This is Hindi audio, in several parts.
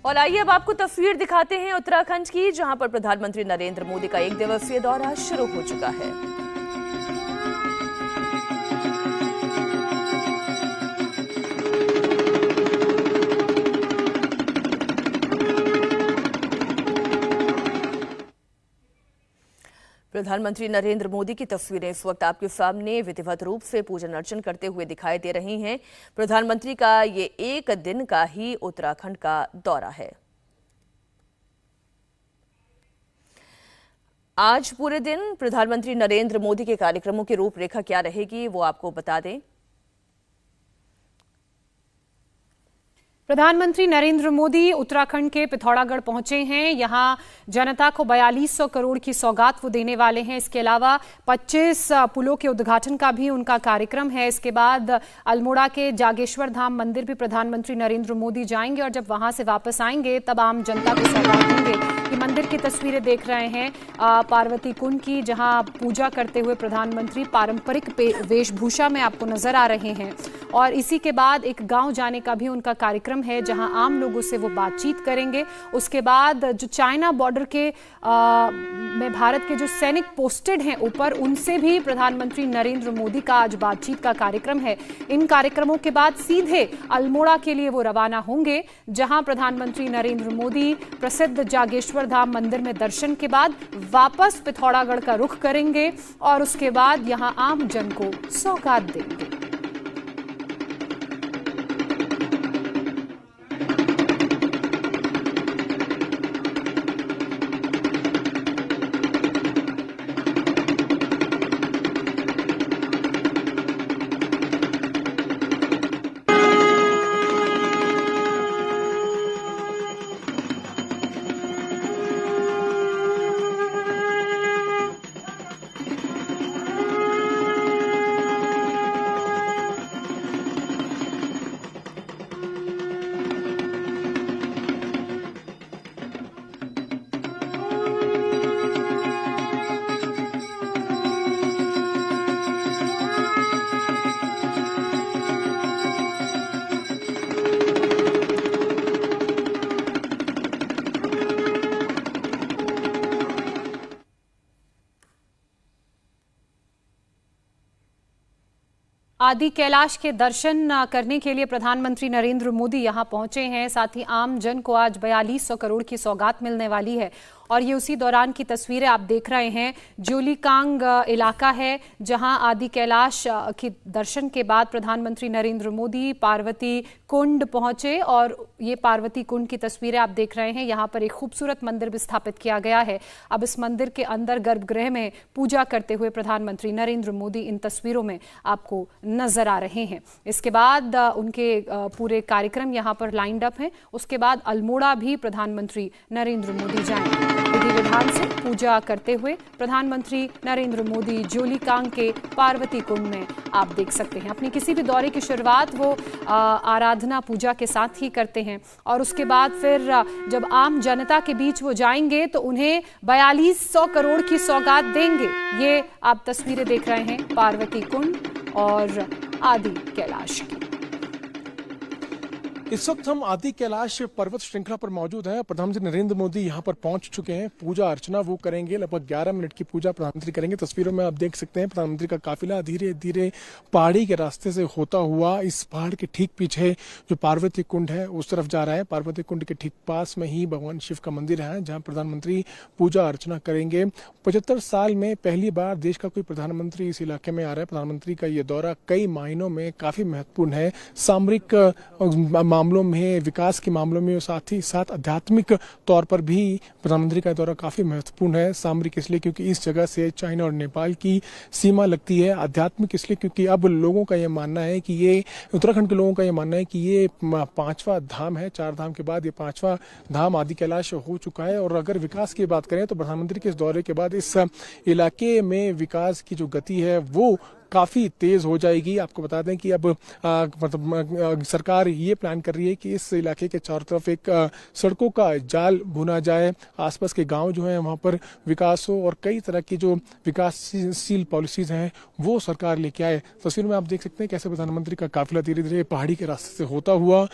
और आइए अब आपको तस्वीर दिखाते हैं उत्तराखंड की, जहां पर प्रधानमंत्री नरेंद्र मोदी का 1 दिवसीय दौरा शुरू हो चुका है। प्रधानमंत्री नरेंद्र मोदी की तस्वीरें इस वक्त आपके सामने विधिवत रूप से पूजन अर्चन करते हुए दिखाई दे रही हैं। प्रधानमंत्री का ये 1 दिन का ही उत्तराखंड का दौरा है। आज पूरे दिन प्रधानमंत्री नरेंद्र मोदी के कार्यक्रमों की रूपरेखा क्या रहेगी, वो आपको बता दें। प्रधानमंत्री नरेंद्र मोदी उत्तराखंड के पिथौरागढ़ पहुंचे हैं। यहां जनता को 4200 करोड़ की सौगात वो देने वाले हैं। इसके अलावा 25 पुलों के उद्घाटन का भी उनका कार्यक्रम है। इसके बाद अल्मोड़ा के जागेश्वर धाम मंदिर भी प्रधानमंत्री नरेंद्र मोदी जाएंगे और जब वहां से वापस आएंगे तब आम जनता को सौगात देंगे। ये मंदिर की तस्वीरें देख रहे हैं पार्वती कुंड की, जहां पूजा करते हुए प्रधानमंत्री पारंपरिक वेशभूषा में आपको नजर आ रहे हैं। और इसी के बाद एक गांव जाने का भी उनका कार्यक्रम है, जहां आम लोगों से वो बातचीत करेंगे। उसके बाद जो चाइना बॉर्डर के में भारत के जो सैनिक पोस्टेड हैं ऊपर, उनसे भी प्रधानमंत्री नरेंद्र मोदी का आज बातचीत का कार्यक्रम है। इन कार्यक्रमों के बाद सीधे अल्मोड़ा के लिए वो रवाना होंगे, जहां प्रधानमंत्री नरेंद्र मोदी प्रसिद्ध जागेश्वर धाम मंदिर में दर्शन के बाद वापस पिथौरागढ़ का रुख करेंगे और उसके बाद यहां आम जन को सौगात देंगे। आदि कैलाश के दर्शन करने के लिए प्रधानमंत्री नरेंद्र मोदी यहां पहुंचे हैं। साथ ही आम जन को आज 4200 करोड़ की सौगात मिलने वाली है और ये उसी दौरान की तस्वीरें आप देख रहे हैं। जोलीकांग इलाका है, जहां आदि कैलाश के दर्शन के बाद प्रधानमंत्री नरेंद्र मोदी पार्वती कुंड पहुंचे और ये पार्वती कुंड की तस्वीरें आप देख रहे हैं। यहां पर एक खूबसूरत मंदिर भी स्थापित किया गया है। अब इस मंदिर के अंदर गर्भगृह में पूजा करते हुए प्रधानमंत्री नरेंद्र मोदी इन तस्वीरों में आपको नजर आ रहे हैं। इसके बाद उनके पूरे कार्यक्रम यहां पर लाइंड अप हैं। उसके बाद अल्मोड़ा भी प्रधानमंत्री नरेंद्र मोदी जाएंगे। विधि विधान से पूजा करते हुए प्रधानमंत्री नरेंद्र मोदी जोलीकांग के पार्वती कुंड में आप देख सकते हैं। अपनी किसी भी दौरे की शुरुआत वो आराधना पूजा के साथ ही करते हैं और उसके बाद फिर जब आम जनता के बीच वो जाएंगे तो उन्हें 4200 करोड़ की सौगात देंगे। ये आप तस्वीरें देख रहे हैं पार्वती कुंड और आदि कैलाश की। इस वक्त हम आदि कैलाश पर्वत श्रृंखला पर मौजूद हैं। प्रधानमंत्री नरेंद्र मोदी यहां पर पहुंच चुके हैं। पूजा अर्चना वो करेंगे, लगभग 11 मिनट की पूजा प्रधानमंत्री करेंगे। तस्वीरों में आप देख सकते हैं प्रधानमंत्री का काफिला धीरे धीरे पहाड़ी के रास्ते से होता हुआ इस पहाड़ के ठीक पीछे जो पार्वती कुंड है उस तरफ जा रहा है। पार्वती कुंड के ठीक पास में ही भगवान शिव का मंदिर है, जहाँ प्रधानमंत्री पूजा अर्चना करेंगे। 75 साल में पहली बार देश का कोई प्रधानमंत्री इस इलाके में आ रहा है। प्रधानमंत्री का ये दौरा कई मायनों में काफी महत्वपूर्ण है। सामरिक मामलों में, विकास के मामलों में और साथ ही साथ आध्यात्मिक तौर पर भी प्रधानमंत्री का दौरा काफी महत्वपूर्ण है। सामरिक इसलिए क्योंकि इस जगह से चाइना और नेपाल की सीमा लगती है। आध्यात्मिक इसलिए क्योंकि अब लोगों का यह मानना है कि ये उत्तराखंड के लोगों का यह मानना है कि ये 5वां धाम है। 4 धाम के बाद ये 5वां धाम आदि कैलाश हो चुका है। और अगर विकास की बात करें तो प्रधानमंत्री के इस दौरे के बाद इस इलाके में विकास की जो गति है वो काफ़ी तेज़ हो जाएगी। आपको बता दें कि अब मतलब सरकार ये प्लान कर रही है कि इस इलाके के चारों तरफ एक सड़कों का जाल बुना जाए, आसपास के गांव जो हैं वहाँ पर विकास हो और कई तरह की जो विकासशील पॉलिसीज़ हैं वो सरकार लेके आए। तस्वीर में आप देख सकते हैं कैसे प्रधानमंत्री का काफिला धीरे धीरे पहाड़ी के रास्ते से होता हुआ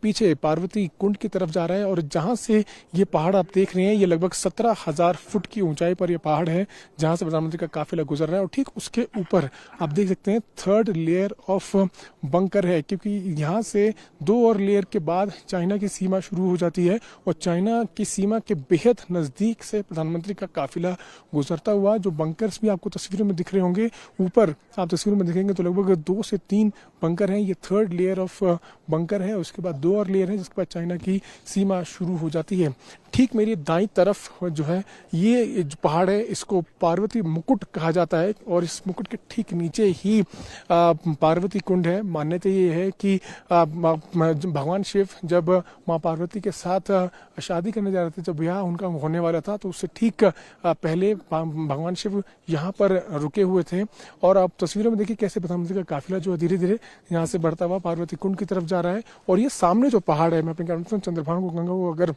पीछे पार्वती कुंड की तरफ जा रहा है। और जहाँ से ये पहाड़ आप देख रहे हैं ये लगभग 17,000 फुट की ऊंचाई पर ये पहाड़ है जहाँ से प्रधानमंत्री का काफिला गुजर रहा है। और ठीक उसके ऊपर आप देख सकते हैं 3rd लेयर ऑफ बंकर है, क्योंकि यहाँ से 2 और लेयर के बाद चाइना की सीमा शुरू हो जाती है और चाइना की सीमा के बेहद नजदीक से प्रधानमंत्री का काफिला गुजरता हुआ। जो बंकर्स भी आपको तस्वीरों में दिख रहे होंगे, ऊपर आप तस्वीरों में देखेंगे तो लगभग 2 से 3 बंकर हैं। ये 3rd लेयर ऑफ बंकर है, उसके बाद 2 और लेयर है जिसके बाद चाइना की सीमा शुरू हो जाती है। ठीक मेरी दाईं तरफ जो है ये जो पहाड़ है इसको पार्वती मुकुट कहा जाता है और इस मुकुट के ठीक नीचे ही पार्वती कुंड है। मान्यता ये है कि भगवान शिव जब माँ पार्वती के साथ शादी करने जा रहे थे, जब ब्याह उनका होने वाला था, तो उससे ठीक पहले भगवान शिव यहाँ पर रुके हुए थे। और आप तस्वीरों में देखिए कैसे प्रधानमंत्री का काफिला जो है धीरे धीरे यहाँ से बढ़ता हुआ पार्वती कुंड की तरफ जा रहा है। और ये सामने जो पहाड़ है, मैं अपने कैमरा चंद्रभान को अगर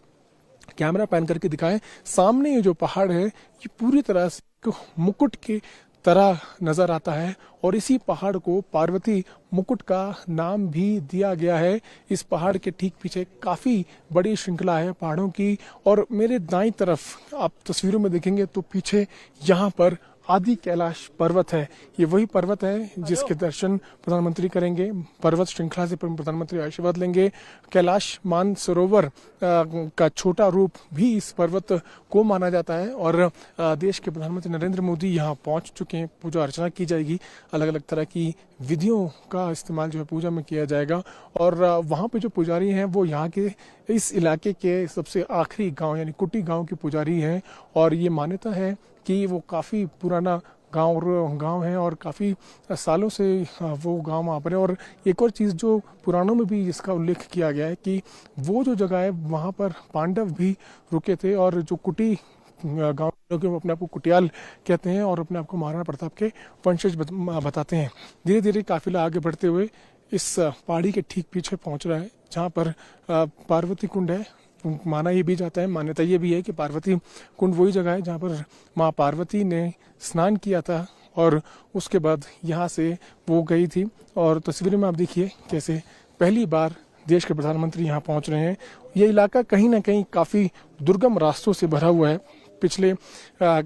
कैमरा पैन करके दिखाएं, सामने ये जो पहाड़ है ये पूरी तरह से मुकुट की तरह नजर आता है और इसी पहाड़ को पार्वती मुकुट का नाम भी दिया गया है। इस पहाड़ के ठीक पीछे काफी बड़ी श्रृंखला है पहाड़ों की। और मेरे दाईं तरफ आप तस्वीरों में देखेंगे तो पीछे यहाँ पर आदि कैलाश पर्वत है। ये वही पर्वत है जिसके दर्शन प्रधानमंत्री करेंगे, पर्वत श्रृंखला से प्रधानमंत्री आशीर्वाद लेंगे। कैलाश मानसरोवर का छोटा रूप भी इस पर्वत को माना जाता है और देश के प्रधानमंत्री नरेंद्र मोदी यहाँ पहुंच चुके हैं। पूजा अर्चना की जाएगी, अलग अलग तरह की विधियों का इस्तेमाल जो है पूजा में किया जाएगा। और वहाँ पे जो पुजारी हैं वो यहाँ के इस इलाके के सबसे आखिरी गांव यानी कुटी गांव के पुजारी हैं। और ये मान्यता है कि वो काफ़ी पुराना गांव है और काफ़ी सालों से वो गांव वहाँ पर है। और एक और चीज़ जो पुराणों में भी इसका उल्लेख किया गया है कि वो जो जगह है वहाँ पर पांडव भी रुके थे। और जो कुटी गांव लोग अपने आप को कुटियाल कहते हैं और अपने आप को महाराणा प्रताप के वंशज बताते हैं। धीरे धीरे काफिला आगे बढ़ते हुए इस पहाड़ी के ठीक पीछे पहुंच रहा है जहाँ पर पार्वती कुंड है। माना ये भी जाता है, मान्यता ये भी है कि पार्वती कुंड वही जगह है जहाँ पर माँ पार्वती ने स्नान किया था और उसके बाद यहाँ से वो गई थी। और तस्वीरों में आप देखिए कैसे पहली बार देश के प्रधानमंत्री यहाँ पहुँच रहे हैं। ये इलाका कहीं ना कहीं काफ़ी दुर्गम रास्तों से भरा हुआ है। पिछले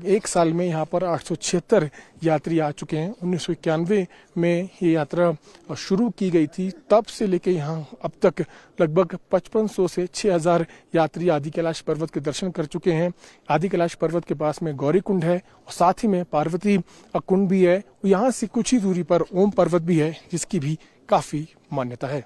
1 साल में यहाँ पर 876 यात्री आ चुके हैं। 1991 में ये यात्रा शुरू की गई थी, तब से लेके यहाँ अब तक लगभग 5500 से 6000 यात्री आदि कैलाश पर्वत के दर्शन कर चुके हैं। आदि कैलाश पर्वत के पास में गौरी कुंड है और साथ ही में पार्वती कुंड भी है। यहाँ से कुछ ही दूरी पर ओम पर्वत भी है जिसकी भी काफी मान्यता है।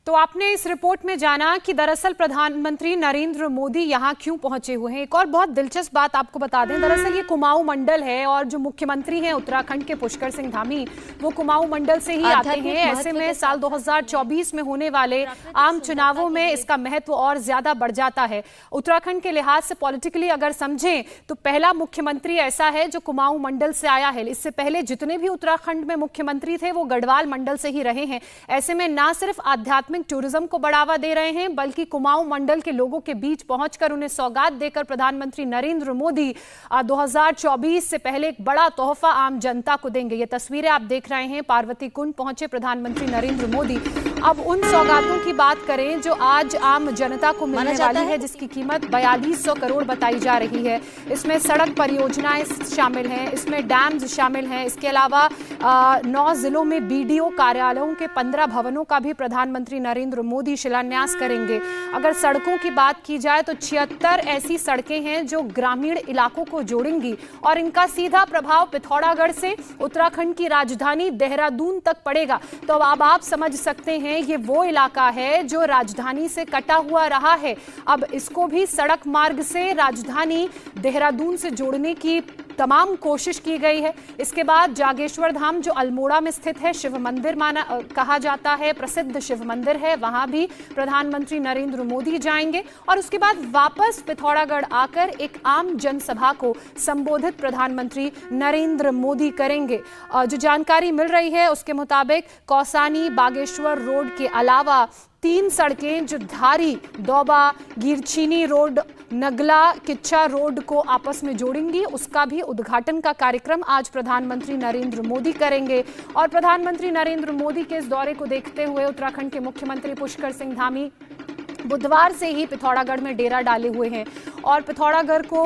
तो आपने इस रिपोर्ट में जाना कि दरअसल प्रधानमंत्री नरेंद्र मोदी यहाँ क्यों पहुंचे हुए हैं। एक और बहुत दिलचस्प बात आपको बता दें, दरअसल ये कुमाऊं मंडल है और जो मुख्यमंत्री हैं उत्तराखंड के पुष्कर सिंह धामी वो कुमाऊं मंडल से ही आते हैं। ऐसे में साल 2024 में होने वाले आम चुनावों में इसका महत्व और ज्यादा बढ़ जाता है। उत्तराखंड के लिहाज से पॉलिटिकली अगर समझें तो पहला मुख्यमंत्री ऐसा है जो कुमाऊं मंडल से आया है। इससे पहले जितने भी उत्तराखंड में मुख्यमंत्री थे वो गढ़वाल मंडल से ही रहे हैं। ऐसे में न सिर्फ आध्यात्मिक टूरिज्म को बढ़ावा दे रहे हैं बल्कि कुमाऊं मंडल के लोगों के बीच पहुंचकर उन्हें सौगात देकर प्रधानमंत्री नरेंद्र मोदी 2024 से पहले एक बड़ा तोहफा आम जनता को देंगे। ये तस्वीरें आप देख रहे हैं, पार्वती कुंड पहुंचे प्रधानमंत्री नरेंद्र मोदी। अब उन सौगातों की बात करें जो आज आम जनता को मिलने वाली है जिसकी कीमत 4200 करोड़ बताई जा रही है। इसमें सड़क परियोजनाएं शामिल हैं, इसमें डैम्स शामिल हैं। इसके अलावा 9 जिलों में बीडीओ कार्यालयों के 15 भवनों का भी प्रधानमंत्री नरेंद्र मोदी शिलान्यास करेंगे। अगर सड़कों की बात की जाए तो 76 ऐसी सड़कें हैं जो ग्रामीण इलाकों को जोड़ेंगी और इनका सीधा प्रभाव पिथौरागढ़ से उत्तराखंड की राजधानी देहरादून तक पड़ेगा। तो अब आप समझ सकते हैं ये वो इलाका है जो राजधानी से कटा हुआ रहा है। अब इसको भी सड़क मार्ग से राजधानी देहरादून से जोड़ने की तमाम कोशिश की गई है। इसके बाद जागेश्वर धाम जो अल्मोड़ा में स्थित है, शिव मंदिर कहा जाता है, प्रसिद्ध शिव मंदिर है, वहां भी प्रधानमंत्री नरेंद्र मोदी जाएंगे और उसके बाद वापस पिथौरागढ़ आकर एक आम जनसभा को संबोधित प्रधानमंत्री नरेंद्र मोदी करेंगे। जो जानकारी मिल रही है उसके मुताबिक कौसानी बागेश्वर रोड के अलावा 3 सड़कें जो धारी, डोबा, गिरछीनी रोड, नगला, किच्चा रोड को आपस में जोड़ेंगी, उसका भी उद्घाटन का कार्यक्रम आज प्रधानमंत्री नरेंद्र मोदी करेंगे। और प्रधानमंत्री नरेंद्र मोदी के इस दौरे को देखते हुए उत्तराखंड के मुख्यमंत्री पुष्कर सिंह धामी बुधवार से ही पिथौरागढ़ में डेरा डाले हुए हैं और पिथौरागढ़ को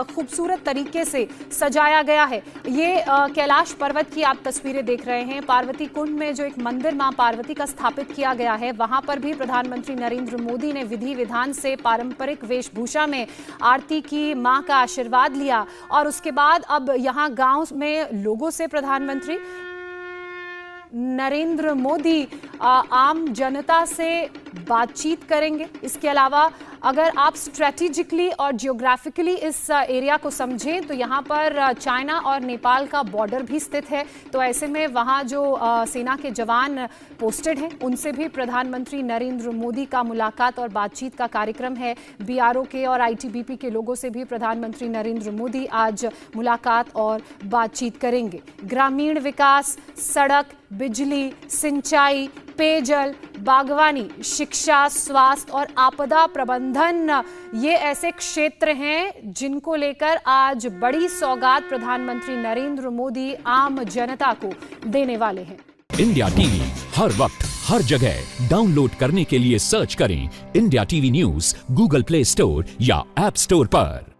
खूबसूरत तरीके से सजाया गया है। ये कैलाश पर्वत की आप तस्वीरें देख रहे हैं। पार्वती कुंड में जो एक मंदिर मां पार्वती का स्थापित किया गया है, वहां पर भी प्रधानमंत्री नरेंद्र मोदी ने विधि विधान से पारंपरिक वेशभूषा में आरती की, मां का आशीर्वाद लिया और उसके बाद अब यहां गांव में लोगों से प्रधानमंत्री नरेंद्र मोदी आम जनता से बातचीत करेंगे। इसके अलावा अगर आप स्ट्रेटेजिकली और जियोग्राफिकली इस एरिया को समझें तो यहाँ पर चाइना और नेपाल का बॉर्डर भी स्थित है, तो ऐसे में वहाँ जो सेना के जवान पोस्टेड हैं उनसे भी प्रधानमंत्री नरेंद्र मोदी का मुलाकात और बातचीत का कार्यक्रम है। बीआरओ के और आईटीबीपी के लोगों से भी प्रधानमंत्री नरेंद्र मोदी आज मुलाकात और बातचीत करेंगे। ग्रामीण विकास, सड़क, बिजली, सिंचाई, पेयजल, बागवानी, शिक्षा, स्वास्थ्य और आपदा प्रबंधन, ये ऐसे क्षेत्र हैं जिनको लेकर आज बड़ी सौगात प्रधानमंत्री नरेंद्र मोदी आम जनता को देने वाले हैं। इंडिया टीवी हर वक्त हर जगह डाउनलोड करने के लिए सर्च करें India TV news Google play store या ऐप स्टोर पर।